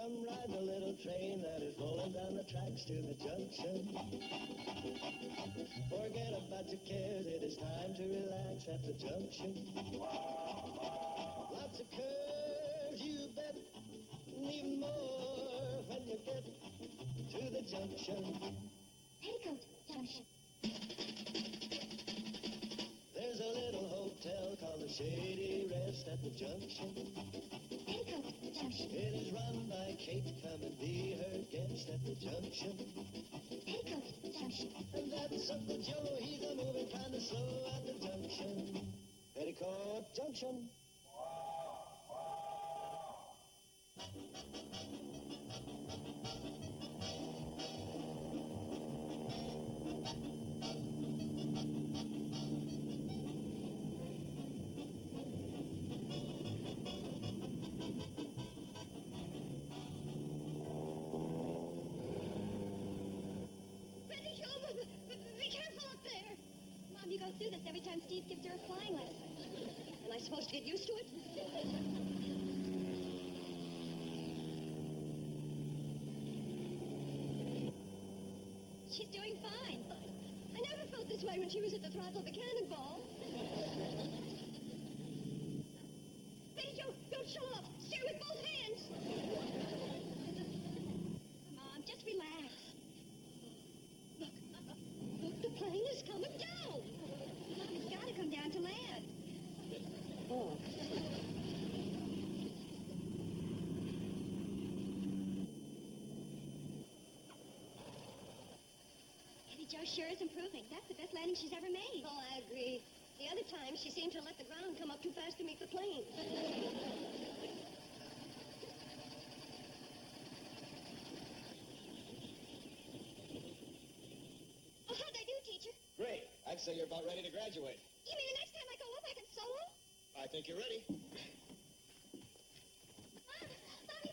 Come ride the little train that is rolling down the tracks to the junction. Forget about your cares, it is time to relax at the junction. Lots of curves, you bet, and even more when you get to the junction. Petticoat Junction. There's a little hotel called the Shady Rest at the junction. Petticoat Junction. It is run by Kate. Come and be her guest at the junction. Petticoat Junction. And that's Uncle Joe. He's a moving kind of slow at the junction. Petticoat Junction. Be careful up there. Mom, you go through this every time Steve gives her a flying lesson. Am I supposed to get used to it? She's doing fine. I never felt this way when she was at the throttle of a cannonball. Betty Jo, don't show off. Steer with both hands. Mom, just relax. Look, the plane is coming down. It's got to come down to land. Oh. Betty Jo sure is improving. That's the best landing she's ever made. Oh, I agree. The other time, she seemed to let the ground come up too fast to meet the plane. Oh, how'd I do, teacher? Great. I'd say you're about ready to graduate. You mean the next time I go up, I can solo? I think you're ready. Mommy,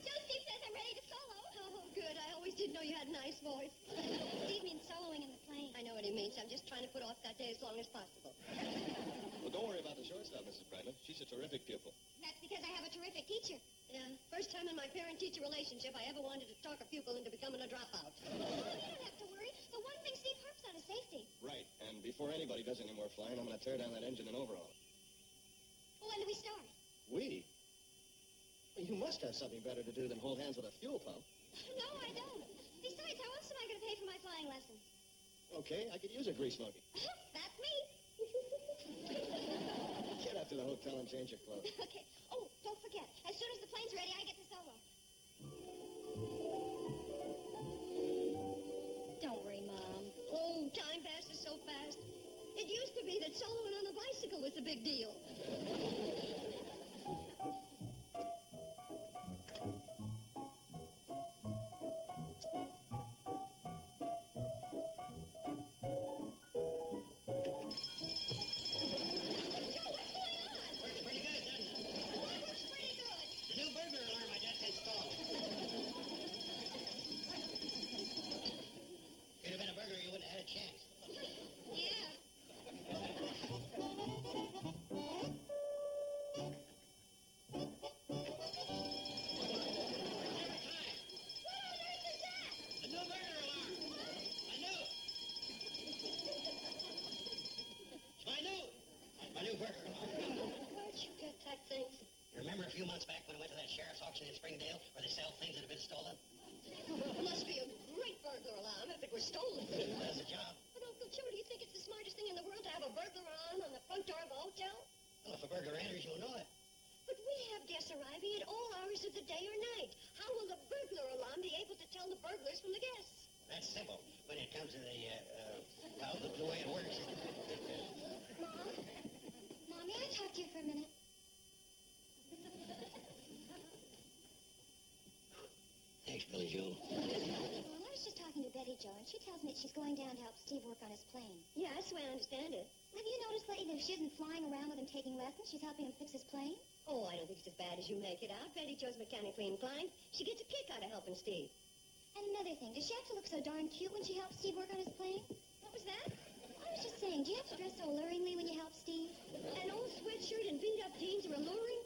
Joe, Steve says I'm ready to solo. Oh, good. I always did know you had a nice voice. Steve means soloing in the plane. I know what he means. I'm just trying to put off that day as long as possible. Well, don't worry about the shortstop, Mrs. Brightman. She's a terrific pupil. That's because I have a terrific teacher. Yeah, first time in my parent-teacher relationship I ever wanted to talk a pupil into becoming a dropout. Oh, you don't have to worry. The one thing Steve harps on is safety. Right. And before anybody does any more flying, I'm going to tear down that engine and overhaul it. Well, when do we start? We? Well, you must have something better to do than hold hands with a fuel pump. No, I don't. Besides, how else am I going to pay for my flying lessons? Okay, I could use a grease monkey. That's me. Get up to the hotel and change your clothes. Okay. Oh, don't forget. As soon as the plane's ready, I get to solo. Don't worry, Mom. Oh, time passes so fast. It used to be that soloing on a bicycle was the big deal. Remember a few months back when I went to that sheriff's auction in Springdale where they sell things that have been stolen? It must be a great burglar alarm if it were stolen. It does the job. But, Uncle Joe, do you think it's the smartest thing in the world to have a burglar alarm on the front door of a hotel? Well, if a burglar enters, you'll know it. But we have guests arriving at all hours of the day or night. How will the burglar alarm be able to tell the burglars from the guests? That's simple. When it comes to the way it works. Mom, may I talk to you for a minute? Thanks, Billy Joe. Well, I was just talking to Betty Jo, and she tells me that she's going down to help Steve work on his plane. Yeah, that's the way I understand it. Have you noticed lately that if she isn't flying around with him taking lessons, she's helping him fix his plane? Oh, I don't think it's as bad as you make it out. Betty Jo's mechanically inclined. She gets a kick out of helping Steve. And another thing, does she have to look so darn cute when she helps Steve work on his plane? What was that? I was just saying, do you have to dress so alluringly when you help Steve? An old sweatshirt and beat-up jeans are alluring?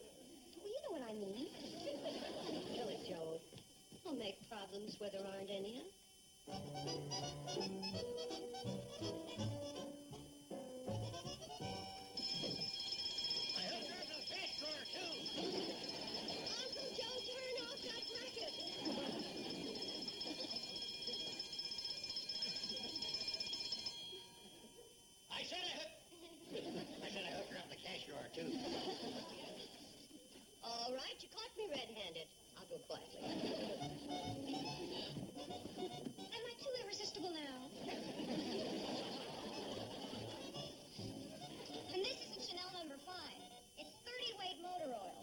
Well, you know what I mean. Kill it, Joe. problems where there aren't any. I hope there's a cash drawer, too. Uncle Joe, turn off that racket. I said I hooked her up the cash drawer, too. All right, you caught me red-handed. I'll go quietly. Am I too irresistible now? And this isn't Chanel number 5. It's 30-weight motor oil.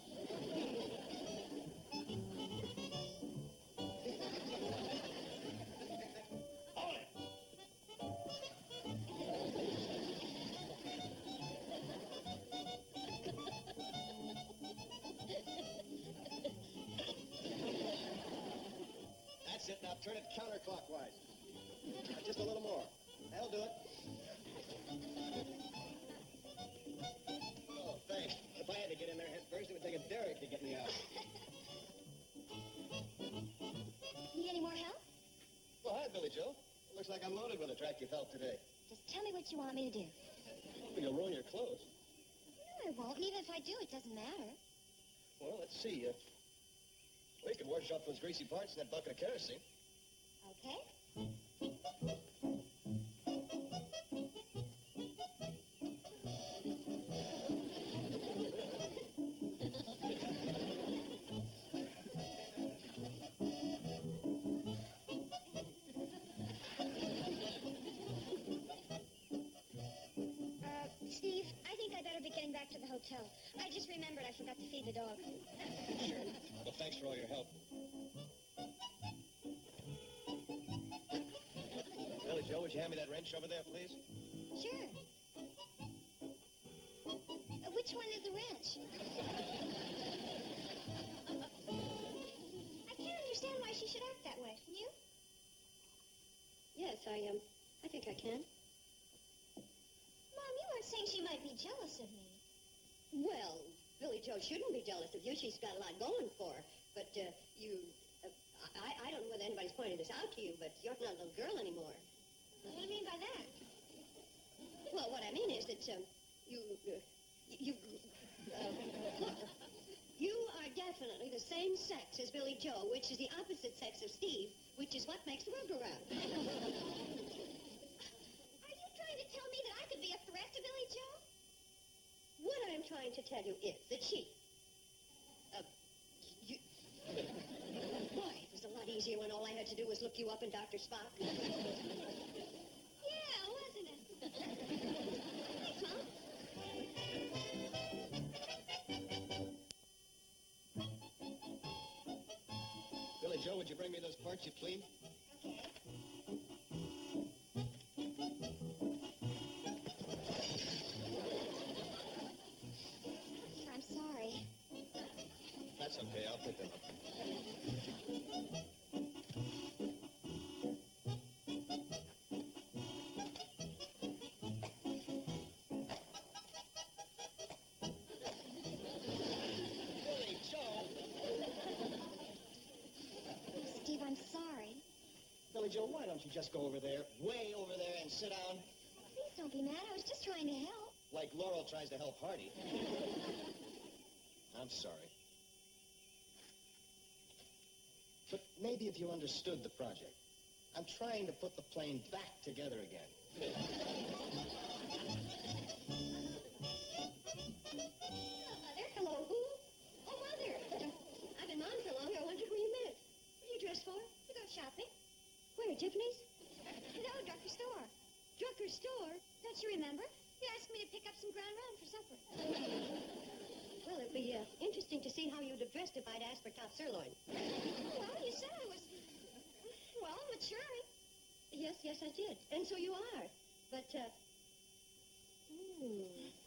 Hold it. That's it. Now turn it counterclockwise. Just a little more. That'll do it. Oh, thanks. If I had to get in there head first, it would take a derrick to get me out. Need any more help? Well, hi, Billy Joe. Looks like I'm loaded with attractive help today. Just tell me what you want me to do. You'll ruin your clothes. No, I won't. And even if I do, it doesn't matter. Well, let's see. We can wash off those greasy parts in that bucket of kerosene. Okay? Steve, I think I better be getting back to the hotel. I just remembered I forgot to feed the dog. Sure. Well, thanks for all your help. Billy Joe, would you hand me that wrench over there, please? Sure. Which one is the wrench? I can't understand why she should act that way. Can you? Yes, I think I can. Mom, you weren't saying she might be jealous of me. Well, Billy Joe shouldn't be jealous of you. She's got a lot going for her. But I don't know whether anybody's pointed this out to you, but you're not a little girl anymore. What do you mean by that? Well, what I mean is that you are definitely the same sex as Billy Joe, which is the opposite sex of Steve, which is what makes the world go round. Are you trying to tell me that I could be a threat to Billy Joe? What I'm trying to tell you is that Boy, it was a lot easier when all I had to do was look you up in Dr. Spock. Yeah, wasn't it? Thanks, Mom. Billy Joe, would you bring me those parts you cleaned? Okay. I'm sorry. That's okay. I'll pick them up. Billy Joe! Steve, I'm sorry. Billy Joe, why don't you just go over there, way over there, and sit down? Please don't be mad. I was just trying to help. Like Laurel tries to help Hardy. I'm sorry. But maybe if you understood the project. I'm trying to put the plane back together again. Hello, Mother. Hello, who? Oh, Mother. I've been on for long. I wondered where you met. What are you dressed for? To go shopping? Where, Tiffany's? No, Drucker Store. Drucker store? Don't you remember? You asked me to pick up some ground round for supper. Well, it'd be interesting to see how you'd have dressed if I'd asked for top sirloin. Well, you said I was, maturing. Yes, I did. And so you are. But,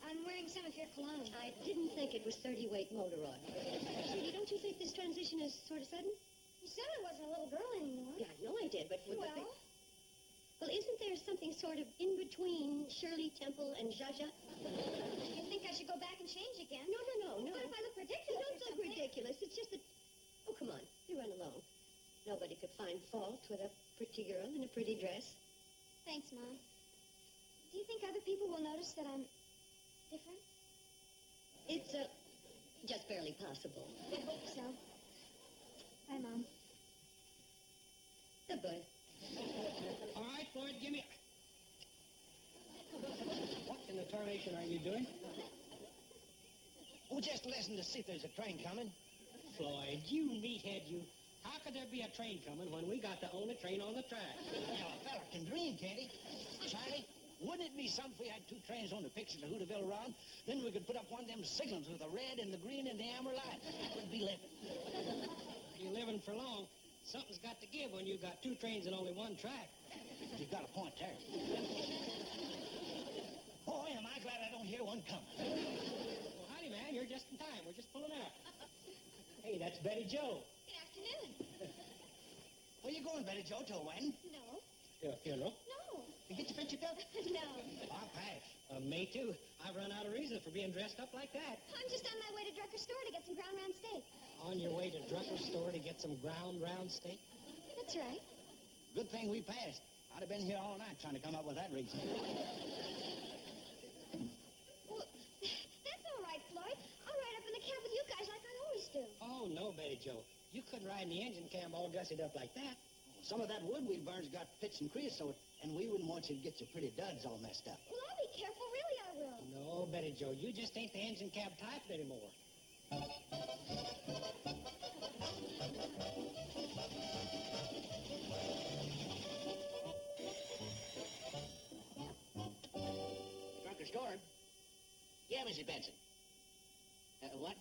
I'm wearing some of your cologne. I didn't think it was 30-weight motor oil. Judy, don't you think this transition is sort of sudden? You said I wasn't a little girl anymore. Yeah, I know I did, but... Well, isn't there something sort of in between Shirley Temple and Zsa? you think I should go back and change again? No. What if I look ridiculous You or don't look something? ridiculous. It's just that... Oh, come on. You run alone. No, but nobody could find fault with a pretty girl in a pretty dress. Thanks, Mom. Do you think other people will notice that I'm different? It's, just barely possible. I hope so. Bye, Mom. Goodbye. All right, Floyd, give me... What in the tarnation are you doing? Oh, just listen to see if there's a train coming. Floyd, you meathead, you. How could there be a train coming when we got the only train on the track? Now, a fella can dream, can't he? Charlie, wouldn't it be something if we had 2 trains on the picture of Hooterville around? Then we could put up one of them signals with the red and the green and the amber light. That would be living. You're living for long. Something's got to give when you've got 2 trains and only 1 track. You've got a point there. Boy, am I glad I don't hear one coming. Well, howdy, man. You're just in time. We're just pulling out. Hey, that's Betty Jo. Good afternoon. Where you going, Betty Jo, to a wedding? No. Your funeral? No. You get your picture done? No. I'll pass. Me too. I've run out of reason for being dressed up like that. I'm just on my way to Drucker's store to get some ground round steak. On your way to Drucker's store to get some ground round steak? That's right. Good thing we passed. I'd have been here all night trying to come up with that reason. Well, that's all right, Floyd. I'll ride up in the cab with you guys like I always do. Oh, no, Betty Jo. You couldn't ride in the engine cab all gussied up like that. Some of that wood we burned's got pitch and creosote, and we wouldn't want you to get your pretty duds all messed up. Well, I'll be careful. Really, I will. No, Betty Jo, you just ain't the engine cab type anymore. Drucker's store? Yeah, Mrs. Benson. What?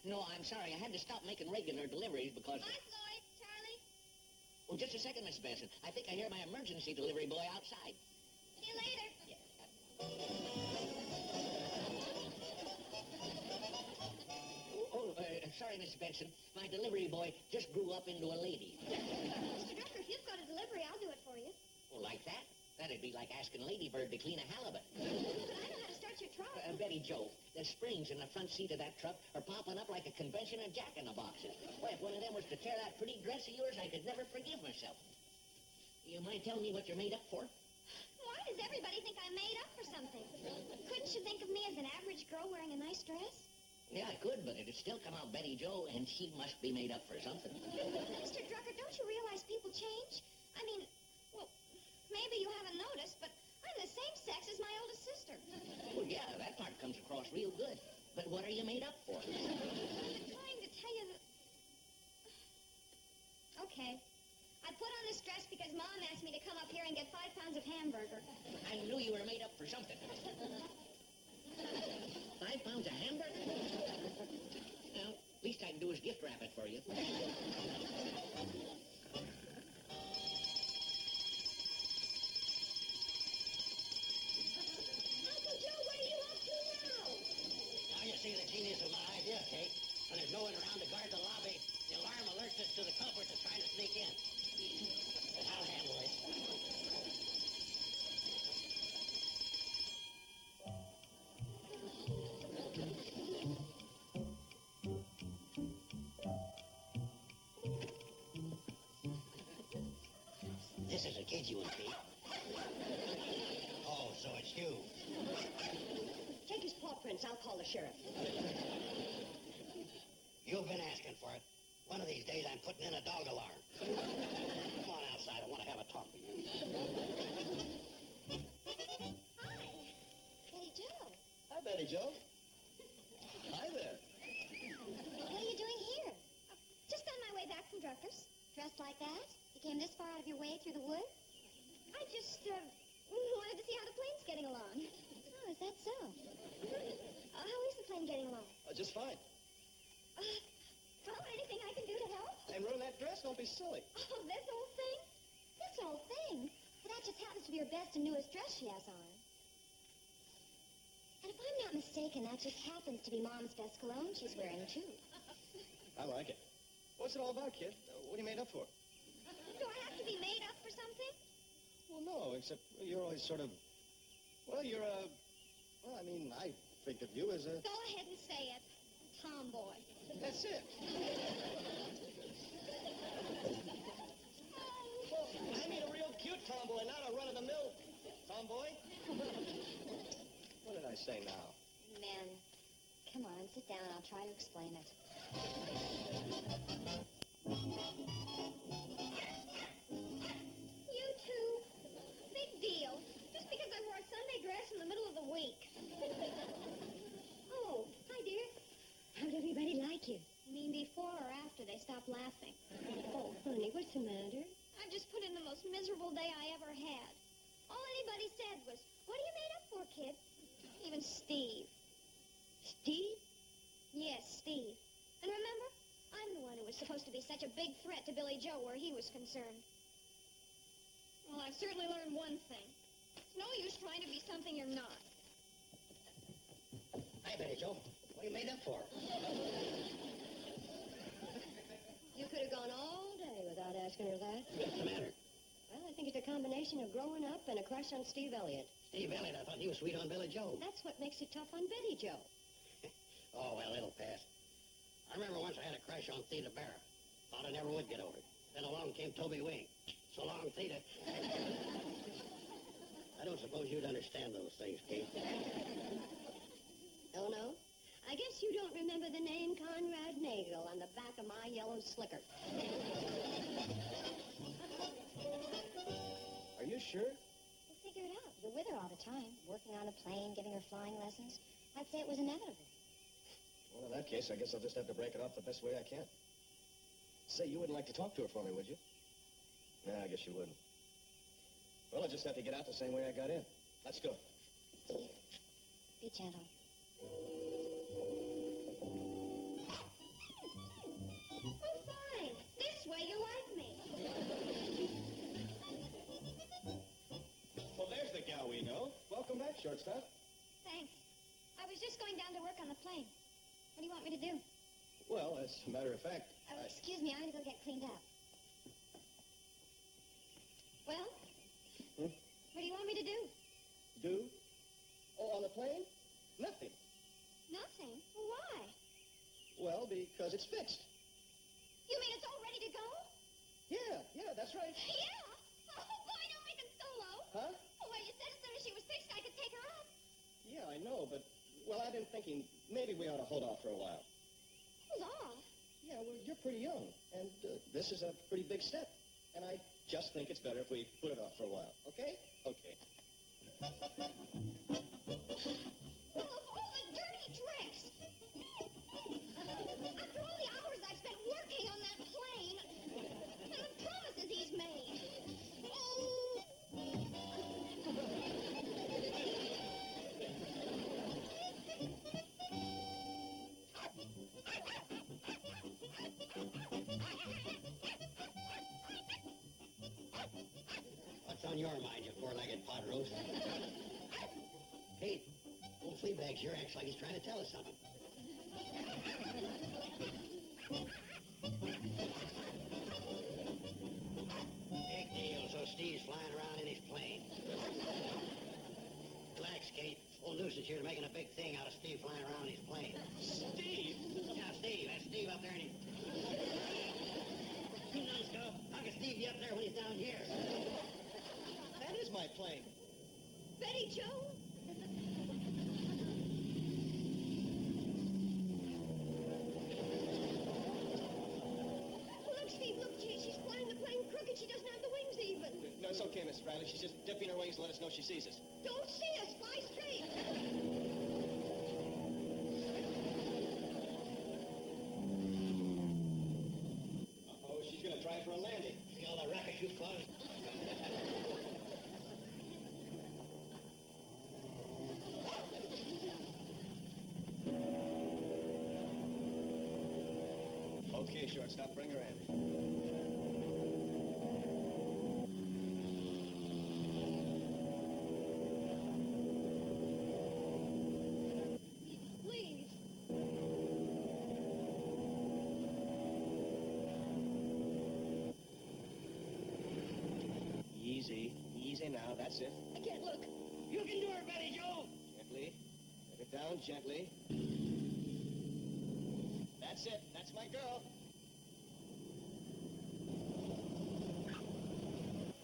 No, I'm sorry. I had to stop making regular deliveries because... Bye, Floyd. Charlie. Oh, just a second, Mrs. Benson. I think I hear my emergency delivery boy outside. See you later. Sorry, Mrs. Benson. My delivery boy just grew up into a lady. Mr. Drucker, if you've got a delivery, I'll do it for you. Well, like that? That'd be like asking Lady Bird to clean a halibut. But I know how to start your truck. Betty Jo, the springs in the front seat of that truck are popping up like a convention of jack-in-the-boxes. Why, if one of them was to tear that pretty dress of yours, I could never forgive myself. You mind telling me what you're made up for? Why does everybody think I'm made up for something? Couldn't you think of me as an average girl wearing a nice dress? Yeah, I could, but it'd still come out Betty Jo, and she must be made up for something. Mr. Drucker, don't you realize people change? I mean, well, maybe you haven't noticed, but I'm the same sex as my oldest sister. Well, yeah, that part comes across real good. But what are you made up for? I'm trying to tell you that... Okay. I put on this dress because Mom asked me to come up here and get 5 pounds of hamburger. I knew you were made up for something. 5 pounds of hamburger? Well, least I can do is gift wrap it for you. Uncle Joe, what are you up to now? Now you see the genius of my idea, Kate. When there's no one around to guard the lobby, the alarm alerts us to the culprit that's trying to sneak in. But I'll handle it. This is a kid, you and Pete. Oh, so it's you. Take his paw prints. I'll call the sheriff. You've been asking for it. One of these days, I'm putting in a dog alarm. Come on outside. I want to have a talk with you. Hi. Betty Jo. Hi, Betty Jo. Hi there. What are you doing here? Just on my way back from Drucker's. Dressed like that? You came this far out of your way through the woods? I just, wanted to see how the plane's getting along. Oh, is that so? How is the plane getting along? Just fine. Well, anything I can do to help? And ruin that dress? Don't be silly. Oh, this old thing? This old thing? Well, that just happens to be her best and newest dress she has on. And if I'm not mistaken, that just happens to be Mom's best cologne she's wearing, too. I like it. What's it all about, kid? What are you made up for? Do I have to be made up for something? Well, no, except you're always sort of... Well, you're a... Well, I mean, I think of you as a... Go ahead and say it. Tomboy. That's it. say now? Men. Come on, sit down. I'll try to explain it. You two. Big deal. Just because I wore a Sunday dress in the middle of the week. Oh, hi, dear. How'd everybody like you? You mean before or after they stopped laughing? Oh, honey, what's the matter? I've just put in the most miserable day I ever had. All anybody said was, what are you made up for, kid? Even Steve. Steve? Yes, Steve. And remember, I'm the one who was supposed to be such a big threat to Billy Joe where he was concerned. Well, I've certainly learned one thing. It's no use trying to be something you're not. Hi, Betty Joe. What are you made up for? You could have gone all day without asking her that. What's the matter? Well, I think it's a combination of growing up and a crush on Steve Elliott. Steve Elliott, I thought he was sweet on Billy Joe. That's what makes it tough on Betty Joe. Oh, well, it'll pass. I remember once I had a crush on Theda Barra. Thought I never would get over it. Then along came Toby Wing. So long, Theda. I don't suppose you'd understand those things, Kate. Oh, no? I guess you don't remember the name Conrad Nagel on the back of my yellow slicker. Are you sure? We'll figure it out. You're with her all the time, working on a plane, giving her flying lessons. I'd say it was inevitable. Well, in that case, I guess I'll just have to break it off the best way I can. Say, you wouldn't like to talk to her for me, would you? Nah, I guess you wouldn't. Well, I'll just have to get out the same way I got in. Let's go. Steve, be gentle. Oh, fine. This way you like me. Well, there's the gal we know. Welcome back, shortstop. Thanks. I was just going down to work on the plane. What do you want me to do? Well, as a matter of fact, Oh, excuse me. I'm going to go get cleaned up. Well? Hmm? What do you want me to do? Do? Oh, on the plane? Nothing. Nothing. Why? Well, because it's fixed. You mean it's all ready to go? Yeah, that's right. Yeah. Oh, boy, don't make it so low. Huh? Well, you said as soon as she was fixed, I could take her up. Yeah, I know, but, well, I've been thinking maybe we ought to hold off for a while. Hold off. Yeah, well, you're pretty young, and this is a pretty big step. And I just think it's better if we put it off for a while, okay? Okay. Well, of all the dirty tricks! After all the hours I've spent working on that plane, and the promises he's made. What's on your mind, you four-legged pot roast? Kate, old Fleabag's here acts like he's trying to tell us something. Big deal, so Steve's flying around in his plane. Relax, Kate. Old Nuisance here making a big thing out of Steve flying around in his plane. Steve! Yeah, Steve. That's Steve up there in his... You numbskull. How can Steve be up there when he's down here? That is my plane. Betty Joe? Look, Steve, look, she's flying the plane crooked. She doesn't have the wings even. No, it's okay, Miss Bradley. She's just dipping her wings to let us know she sees us. Don't see us. Fly straight. Uh-oh, she's going to try for a landing. See all the racket you've caused? Okay, shortstop, bring her in. Please. Easy now, that's it. I can't look. You can do it, Betty Joe. Gently. Let it down gently. That's it. That's my girl.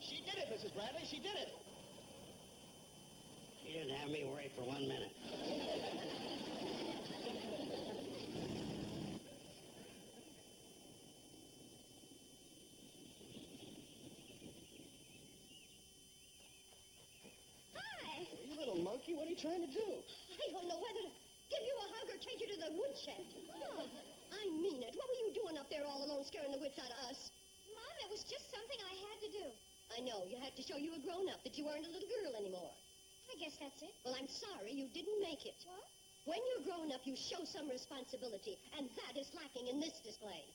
She did it, Mrs. Bradley. She did it. She you didn't have me worried for 1 minute. Hi. You little monkey, what are you trying to do? I don't know whether to give you a hug or take you to the woodshed. Oh, I mean it. What were you doing up there all alone scaring the wits out of us? Mom, it was just something I had to do. I know. You had to show you were grown up, that you weren't a little girl anymore. I guess that's it. Well, I'm sorry you didn't make it. What? When you're grown up, you show some responsibility, and that is lacking in this display.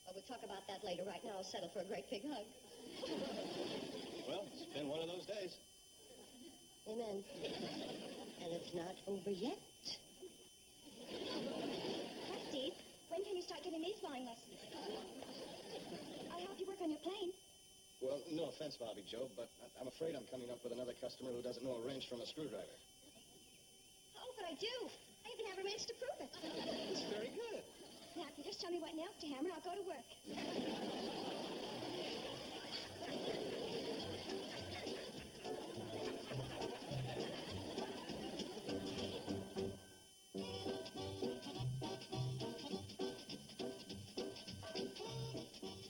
Well, we'll talk about that later. Right now, I'll settle for a great big hug. Well, it's been one of those days. Amen. And it's not over yet. Hi, Steve. When can you start giving me flying lessons? I'll help you work on your plane. Well, no offense, Bobby Joe, but I'm afraid I'm coming up with another customer who doesn't know a wrench from a screwdriver. Oh, but I do. I even have a wrench to prove it. It's very good. Now, if you just tell me what nails to hammer, I'll go to work.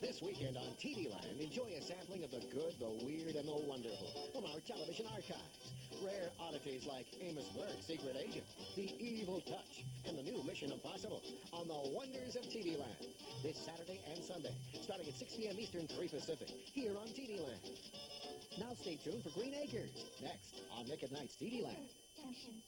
This weekend on TV Land, enjoy a sampling of the good, the weird, and the wonderful from our television archives. Rare oddities like Amos Burke's Secret Agent, The Evil Touch, and the new Mission Impossible on the Wonders of TV Land. This Saturday and Sunday, starting at 6 p.m. Eastern, 3 Pacific, here on TV Land. Now stay tuned for Green Acres, next on Nick at Night's TV Land. Junction.